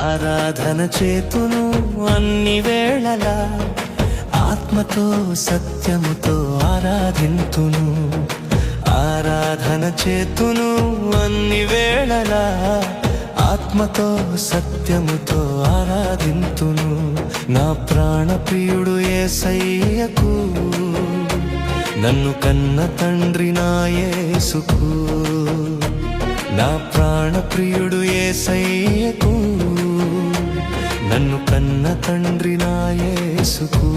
ఆరాధన చేతును అన్ని వేళలా, ఆత్మతో సత్యముతో ఆరాధింతును. ఆరాధన చేతును అన్ని వేళలా, ఆత్మతో సత్యముతో ఆరాధింతును. నా ప్రాణప్రియుడు యేసయ్యకు, నన్ను కన్న తండ్రి నా యేసుకు. నా ప్రాణప్రియుడు యేసయ్యకు, నన్ను కన్న తండ్రి నా యేసుకు.